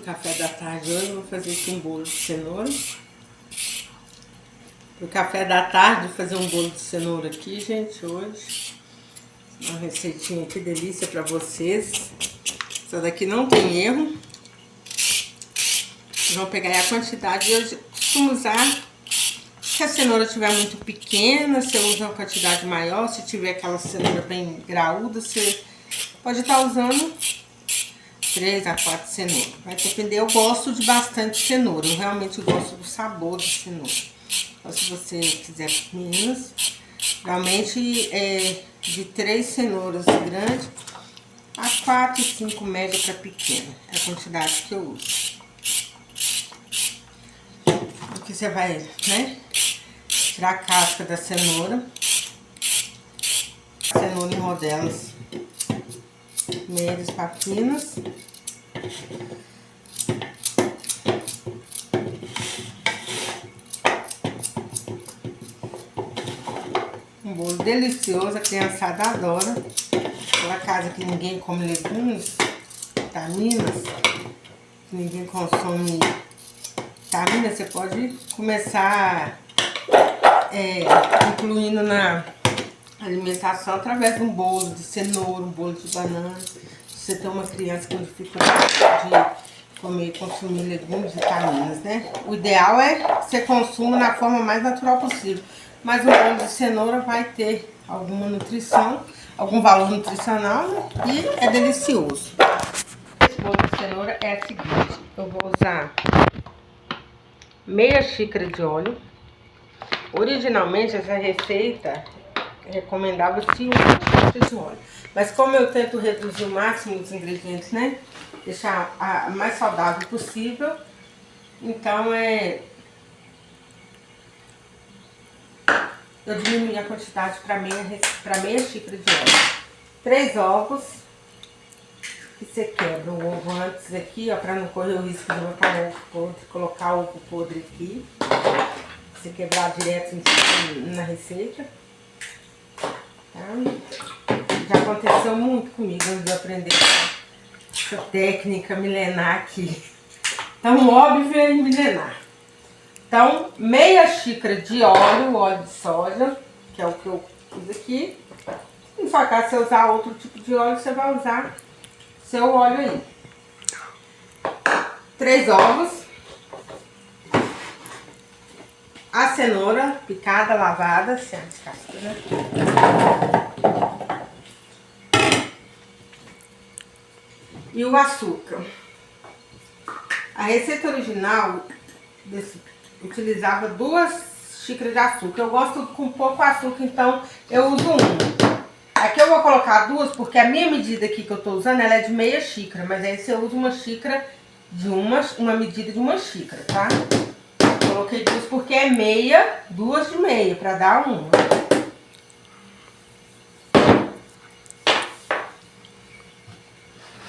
café da tarde hoje, eu vou fazer aqui um bolo de cenoura. Pro café da tarde, vou fazer um bolo de cenoura aqui, gente, hoje. Uma receitinha que delícia pra vocês. Essa daqui não tem erro. Vocês vão pegar aí a quantidade. Eu costumo usar, se a cenoura estiver muito pequena, você usa uma quantidade maior. Se tiver aquela cenoura bem graúda, você pode estar usando 3 a 4 cenouras. Vai depender, eu gosto de bastante cenoura. Eu realmente gosto do sabor da cenoura. Então, se você quiser menos, realmente é de 3 cenouras grandes a 4, 5 média para pequena. É a quantidade que eu uso. Aqui você vai, né, tirar a casca da cenoura. Cenoura em rodelas médias para finas. Um bolo delicioso, a criançada adora. Aquela casa que ninguém come legumes, vitaminas, que ninguém consome vitaminas, você pode começar incluindo na alimentação através de um bolo de cenoura, um bolo de banana. Se você tem uma criança com dificuldade de comer e consumir legumes, vitaminas, né? O ideal é que você consuma na forma mais natural possível. Mas o bolo de cenoura vai ter alguma nutrição, algum valor nutricional, né? E é delicioso. Esse bolo de cenoura é o seguinte: eu vou usar meia xícara de óleo. Originalmente essa receita recomendava-se 1 xícara de óleo. Mas como eu tento reduzir o máximo os ingredientes, né? Deixar a mais saudável possível. Então eu diminui a quantidade para meia xícara de óleo. 3 ovos. Que você quebra o ovo antes aqui, ó, para não correr o risco de botar o ovo podre, colocar o ovo podre aqui. Você quebrar direto na receita. Tá? Já aconteceu muito comigo antes de eu aprender essa técnica milenar aqui. Tão óbvia e milenar. Então, meia xícara de óleo de soja, que é o que eu uso aqui. Se for caso você usar outro tipo de óleo, você vai usar seu óleo aí. 3 ovos. A cenoura picada, lavada, sem a descasca, né? E o açúcar. A receita original utilizava 2 xícaras de açúcar. Eu gosto com pouco açúcar, então eu uso 1. Aqui eu vou colocar 2 porque a minha medida aqui que eu tô usando, ela é de meia xícara. Mas aí você usa uma xícara de uma medida de 1 xícara, tá? Coloquei 2 porque é meia, 2 de meia, pra dar 1.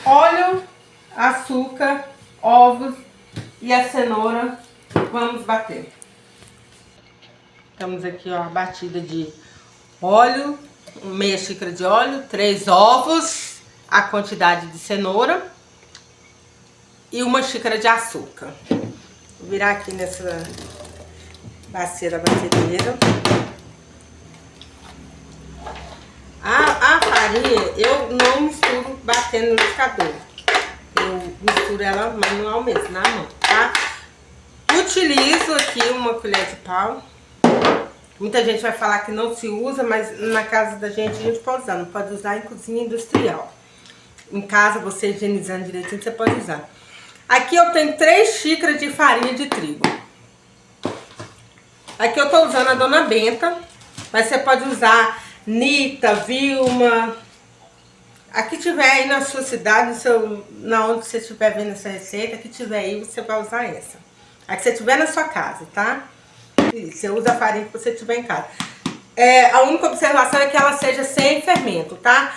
Óleo, açúcar, ovos e a cenoura. Vamos bater. Estamos aqui, ó, a batida de óleo, meia xícara de óleo, 3 ovos, a quantidade de cenoura e 1 xícara de açúcar. Vou virar aqui nessa bacia da batedeira. A farinha eu não misturo batendo no liquidificador. Eu misturo ela manual mesmo, na mão, tá? Utilizo aqui 1 colher de pau. Muita gente vai falar que não se usa, mas na casa da gente a gente pode usar. Não pode usar em cozinha industrial. Em casa, você higienizando direitinho, você pode usar. Aqui eu tenho 3 xícaras de farinha de trigo. Aqui eu tô usando a Dona Benta, mas você pode usar Nita, Vilma. A que tiver aí na sua cidade, na onde você estiver vendo essa receita, que tiver aí, você vai usar essa. A que você tiver na sua casa, tá? E você usa a farinha que você tiver em casa. A única observação é que ela seja sem fermento, tá?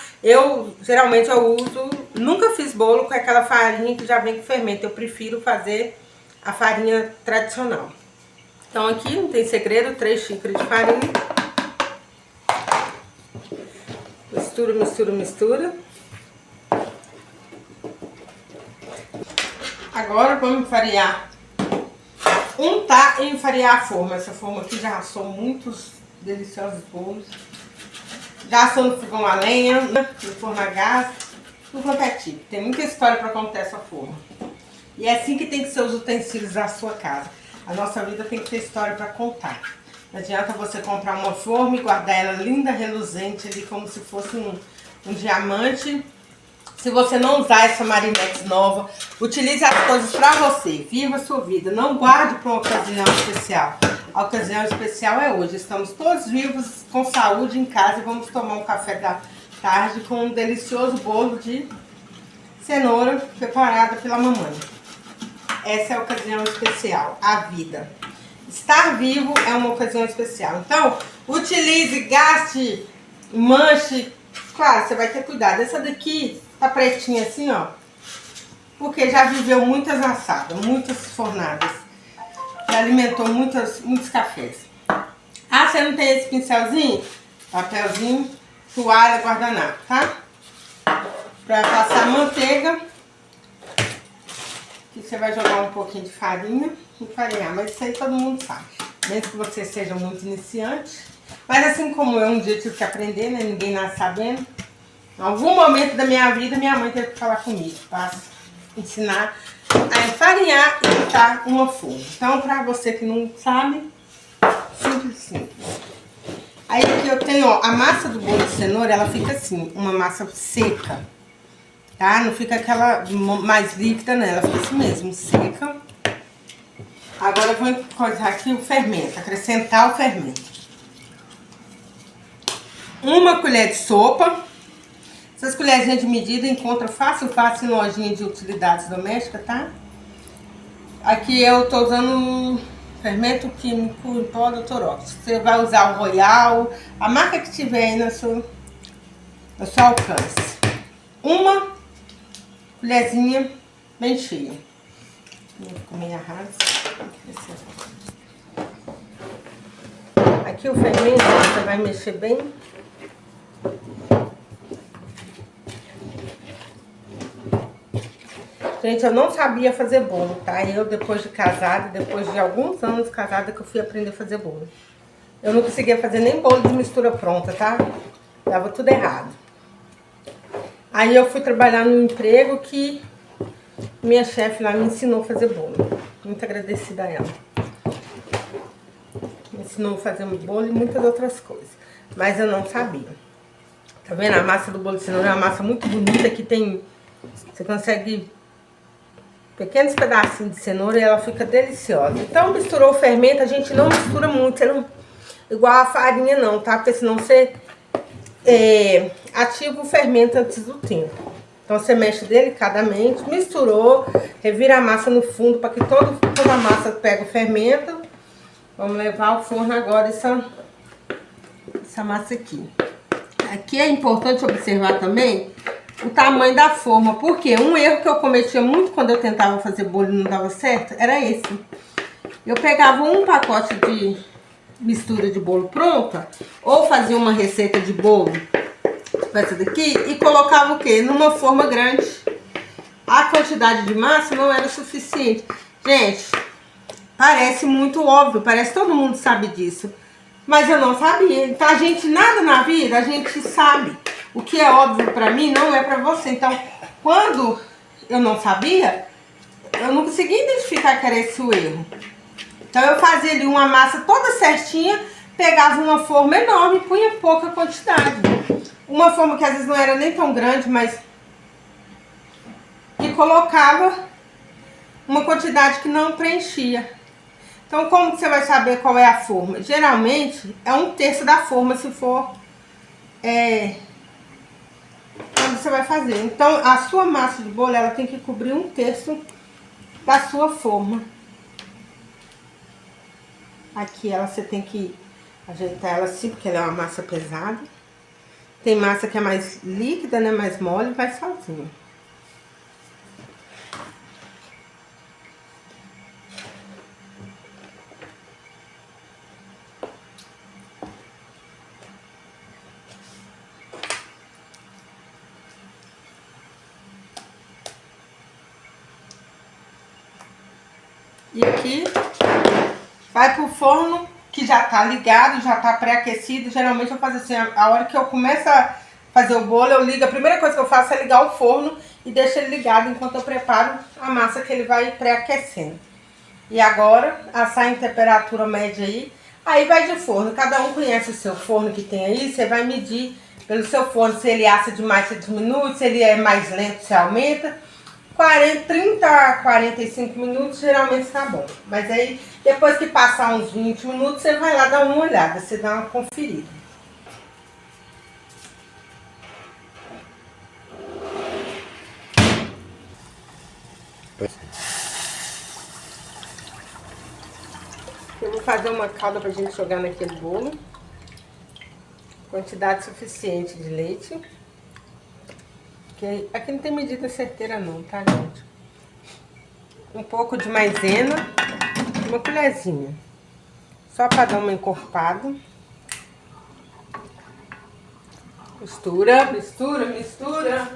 Geralmente eu uso, nunca fiz bolo com aquela farinha que já vem com fermento. Eu prefiro fazer a farinha tradicional. Então aqui não tem segredo, 3 xícaras de farinha. Mistura, mistura, mistura. Agora vamos enfarinhar. Untar e enfarinhar a forma. Essa forma aqui já assou muitos deliciosos bolos. Já assou no fogão a lenha, no forno a gás, no quanto é tipo. Tem muita história para contar essa forma. E é assim que tem que ser os utensílios da sua casa. A nossa vida tem que ter história para contar. Não adianta você comprar uma forma e guardar ela linda, reluzente ali, como se fosse um diamante. Se você não usar essa Marinex nova, utilize as coisas para você. Viva a sua vida. Não guarde para uma ocasião especial. A ocasião especial é hoje. Estamos todos vivos, com saúde em casa e vamos tomar um café da tarde com um delicioso bolo de cenoura preparada pela mamãe. Essa é a ocasião especial, a vida. Estar vivo é uma ocasião especial. Então, utilize, gaste, manche. Claro, você vai ter cuidado. Essa daqui tá pretinha assim, ó. Porque já viveu muitas assadas, muitas fornadas. Já alimentou muitos cafés. Ah, você não tem esse pincelzinho? Papelzinho, toalha, guardanapo, tá? Pra passar manteiga. Que você vai jogar um pouquinho de farinha e farinhar. Mas isso aí todo mundo sabe. Mesmo que você seja muito iniciante. Mas assim como eu um dia tive que aprender, né? Ninguém nasce sabendo. Em algum momento da minha vida, minha mãe teve que falar comigo para ensinar a enfarinhar e untar uma forma. Então, para você que não sabe, simples. Aí aqui eu tenho, ó, a massa do bolo de cenoura, ela fica assim, uma massa seca, tá? Não fica aquela mais líquida, não, ela fica assim mesmo, seca. Agora eu vou coisar aqui o fermento, acrescentar o fermento. Uma colher de sopa. Essas colherzinhas de medida encontra fácil em lojinha de utilidades domésticas, tá? Aqui eu tô usando um fermento químico em pó do Torox. Você vai usar o Royal, a marca que tiver aí no seu alcance. Uma colherzinha bem cheia. Ficou meio rasa. Aqui o fermento você vai mexer bem. Gente, eu não sabia fazer bolo, tá? Eu, depois de casada, depois de alguns anos casada, que eu fui aprender a fazer bolo. Eu não conseguia fazer nem bolo de mistura pronta, tá? Dava tudo errado. Aí eu fui trabalhar num emprego que minha chefe lá me ensinou a fazer bolo. Muito agradecida a ela. Me ensinou a fazer um bolo e muitas outras coisas. Mas eu não sabia. Tá vendo? A massa do bolo de cenoura é uma massa muito bonita que tem... Você consegue... pequenos pedacinhos de cenoura e ela fica deliciosa. Então, misturou o fermento, a gente não mistura muito, você não, igual a farinha não, tá? Porque senão você ativa o fermento antes do tempo. Então, você mexe delicadamente, misturou, revira a massa no fundo para que toda a massa pegue o fermento. Vamos levar ao forno agora essa massa aqui. Aqui é importante observar também o tamanho da forma, porque um erro que eu cometia muito quando eu tentava fazer bolo e não dava certo, era esse. Eu pegava um pacote de mistura de bolo pronta, ou fazia uma receita de bolo, tipo essa daqui, e colocava o quê? Numa forma grande. A quantidade de massa não era suficiente. Gente, parece muito óbvio, parece que todo mundo sabe disso. Mas eu não sabia. Então a gente, nada na vida, a gente sabe. O que é óbvio pra mim não é pra você. Então, quando eu não sabia, eu não conseguia identificar que era esse o erro. Então eu fazia ali uma massa toda certinha, pegava uma forma enorme e punha pouca quantidade. Uma forma que às vezes não era nem tão grande, mas que colocava uma quantidade que não preenchia. Então, como que você vai saber qual é a forma? Geralmente, é 1/3 da forma, se for... quando você vai fazer. Então, a sua massa de bolo, ela tem que cobrir 1/3 da sua forma. Aqui, você tem que ajeitar ela assim, porque ela é uma massa pesada. Tem massa que é mais líquida, né? Mais mole, vai sozinha. E aqui vai pro forno que já tá ligado, já tá pré-aquecido. Geralmente eu faço assim, a hora que eu começo a fazer o bolo, eu ligo. A primeira coisa que eu faço é ligar o forno e deixo ele ligado enquanto eu preparo a massa que ele vai pré-aquecendo. E agora, assar em temperatura média aí vai de forno. Cada um conhece o seu forno que tem aí, você vai medir pelo seu forno, se ele assa demais, você diminui, se ele é mais lento, você aumenta. 30 a 45 minutos geralmente tá bom. Mas aí, depois que passar uns 20 minutos, você vai lá dar uma olhada, você dá uma conferida. Eu vou fazer uma calda pra gente jogar naquele bolo. Quantidade suficiente de leite. Porque aqui não tem medida certeira não, tá, gente? Um pouco de maisena, uma colherzinha. Só para dar uma encorpada. Mistura, mistura, mistura.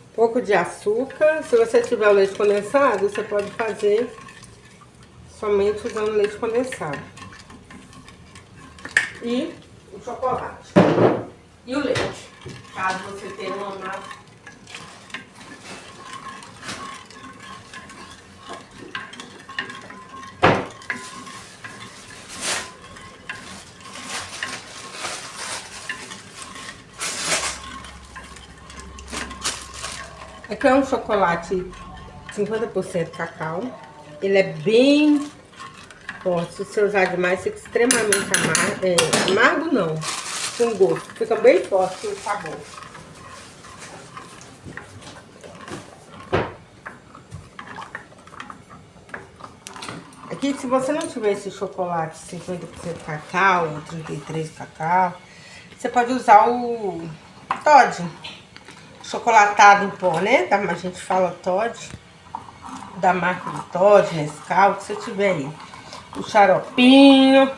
Um pouco de açúcar. Se você tiver o leite condensado, você pode fazer somente usando leite condensado. E o chocolate. E o leite. Caso você tenha uma massa. Aqui é um chocolate 50% cacau. Ele é bem forte. Se você usar demais, fica extremamente amargo. Amargo não, com gosto. Fica bem forte o sabor. Aqui, se você não tiver esse chocolate 50% cacau, ou 33% cacau, você pode usar o Toddy. Chocolatado em pó, né? A gente fala Toddy, da marca do Toddy, Nescau, que você tiver aí. O xaropinho,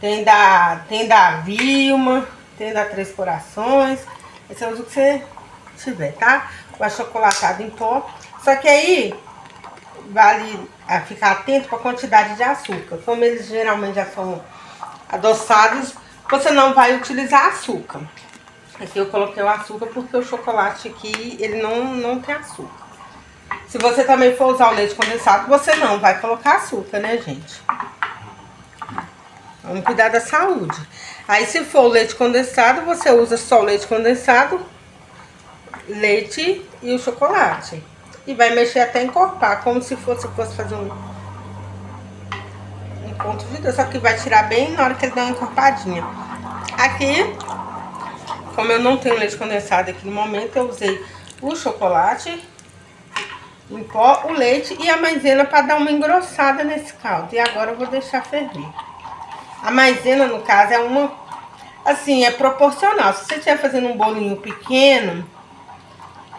tem da Vilma, tem da Três Corações. Esse é o que você tiver, tá? O achocolatado em pó. Só que aí vale ficar atento com a quantidade de açúcar. Como eles geralmente já são adoçados, você não vai utilizar açúcar. Aqui eu coloquei o açúcar porque o chocolate aqui, ele não tem açúcar. Se você também for usar o leite condensado, você não vai colocar açúcar, né, gente? Vamos cuidar da saúde. Aí, se for o leite condensado, você usa só o leite condensado, leite e o chocolate. E vai mexer até encorpar, como se fosse fazer um ponto de doce. Só que vai tirar bem na hora que ele dá uma encorpadinha. Aqui, como eu não tenho leite condensado aqui no momento, eu usei o chocolate em pó, o leite e a maisena para dar uma engrossada nesse caldo. E agora eu vou deixar ferver. A maisena, no caso, é uma... Assim, é proporcional. Se você estiver fazendo um bolinho pequeno,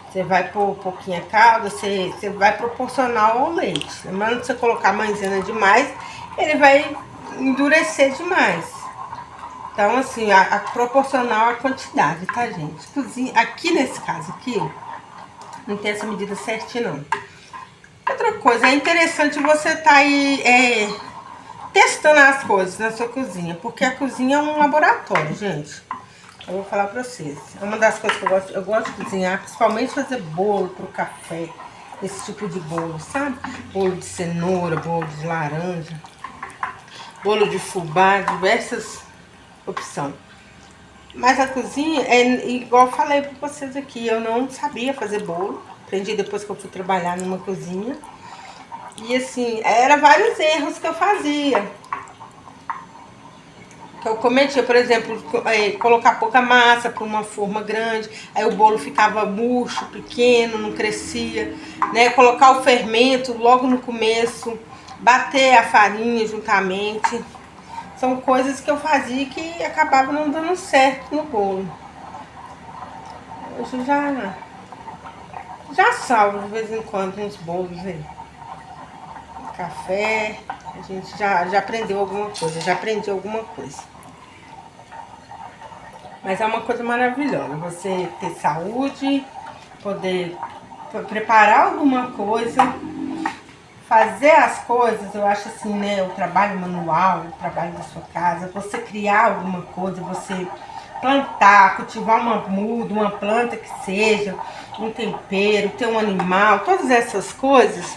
você vai pôr pouquinha calda, você vai proporcional ao leite. Lembrando que você colocar maisena demais, ele vai endurecer demais. Então, assim, a proporcional à quantidade, tá, gente? Cozinha, aqui nesse caso aqui, não tem essa medida certinha, não. Outra coisa, é interessante você tá aí testando as coisas na sua cozinha, porque a cozinha é um laboratório, gente. Eu vou falar pra vocês. É uma das coisas que eu gosto. Eu gosto de cozinhar, principalmente fazer bolo pro café. Esse tipo de bolo, sabe? Bolo de cenoura, bolo de laranja, bolo de fubá, diversas opções. Mas a cozinha é igual eu falei pra vocês aqui. Eu não sabia fazer bolo. Aprendi depois que eu fui trabalhar numa cozinha. E assim, eram vários erros que eu fazia. Que eu cometia, por exemplo, colocar pouca massa para uma forma grande, aí o bolo ficava murcho, pequeno, não crescia, né? Colocar o fermento logo no começo, bater a farinha juntamente. São coisas que eu fazia que acabavam não dando certo no bolo. Hoje já salvo de vez em quando uns bolos aí. Café, a gente já aprendeu alguma coisa, já aprendi alguma coisa. Mas é uma coisa maravilhosa, você ter saúde, poder preparar alguma coisa, fazer as coisas, eu acho assim, né, o trabalho manual, o trabalho da sua casa, você criar alguma coisa, você plantar, cultivar uma muda, uma planta que seja, um tempero, ter um animal, todas essas coisas,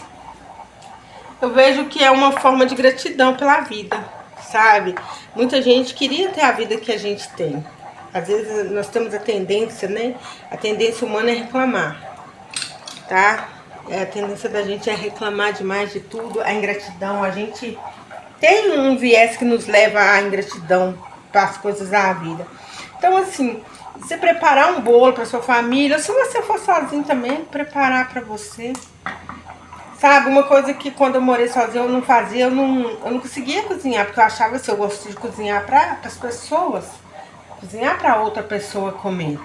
eu vejo que é uma forma de gratidão pela vida, sabe? Muita gente queria ter a vida que a gente tem. Às vezes nós temos a tendência, né? A tendência humana é reclamar, tá? A tendência da gente é reclamar demais de tudo, a ingratidão. A gente tem um viés que nos leva à ingratidão para as coisas da vida. Então, assim, você preparar um bolo para sua família, se você for sozinho também, preparar para você. Sabe, uma coisa que quando eu morei sozinha eu não fazia, eu não conseguia cozinhar, porque eu achava assim, eu gosto de cozinhar para as pessoas, cozinhar para outra pessoa comer.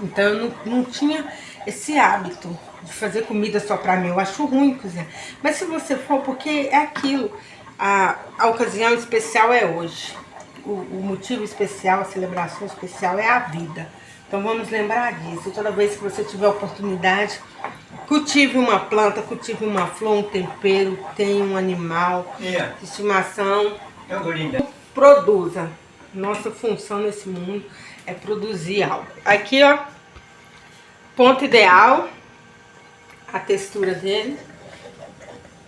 Então eu não tinha esse hábito de fazer comida só para mim, eu acho ruim cozinhar. Mas se você for, porque é aquilo, a ocasião especial é hoje, o motivo especial, a celebração especial é a vida. Então vamos lembrar disso, toda vez que você tiver oportunidade, cultive uma planta, cultive uma flor, um tempero, tenha um animal de estimação. Produza. Nossa função nesse mundo é produzir algo. Aqui, ó, ponto ideal, a textura dele.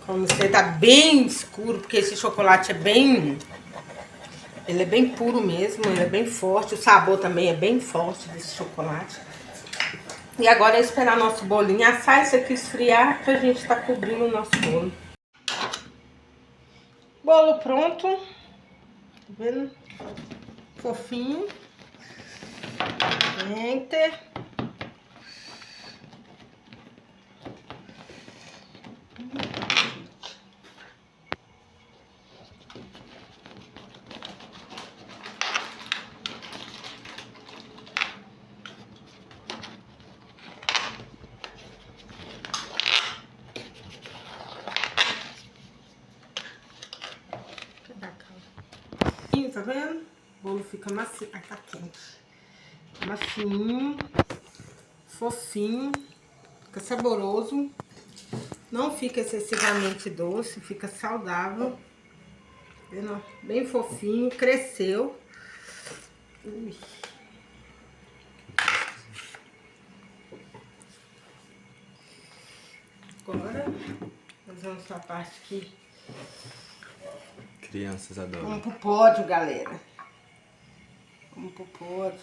Como você tá bem escuro, porque esse chocolate é bem... Ele é bem puro mesmo, ele é bem forte. O sabor também é bem forte desse chocolate. E agora é esperar nosso bolinho assar, isso aqui esfriar, pra gente tá cobrindo o nosso bolo. Bolo pronto. Tá vendo? Fofinho. Enter. Tá vendo? O bolo fica macio. Ai, tá quente. Macinho. Fofinho. Fica saboroso. Não fica excessivamente doce. Fica saudável. Tá vendo? Bem fofinho. Cresceu. Ui. Agora, nós vamos pra parte que... Crianças adoram. Vamos pro pódio, galera. Vamos pro pódio.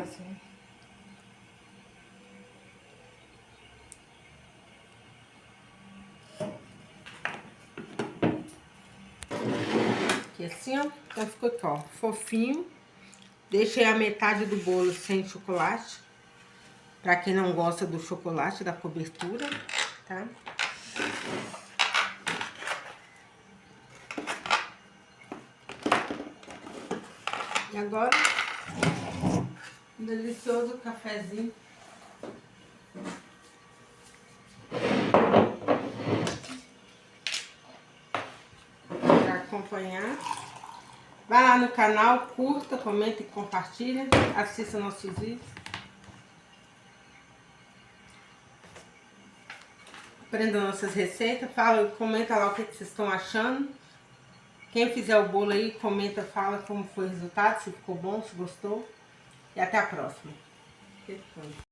Assim. Aqui assim, ó. Então ficou top. Fofinho. Deixei a metade do bolo sem chocolate. Pra quem não gosta do chocolate, da cobertura, tá? E agora, um delicioso cafezinho. Pra acompanhar. Vai lá no canal, curta, comenta e compartilha. Assista nossos vídeos. Aprenda nossas receitas. Fala, comenta lá o que vocês estão achando. Quem fizer o bolo aí, comenta, fala como foi o resultado, se ficou bom, se gostou. E até a próxima.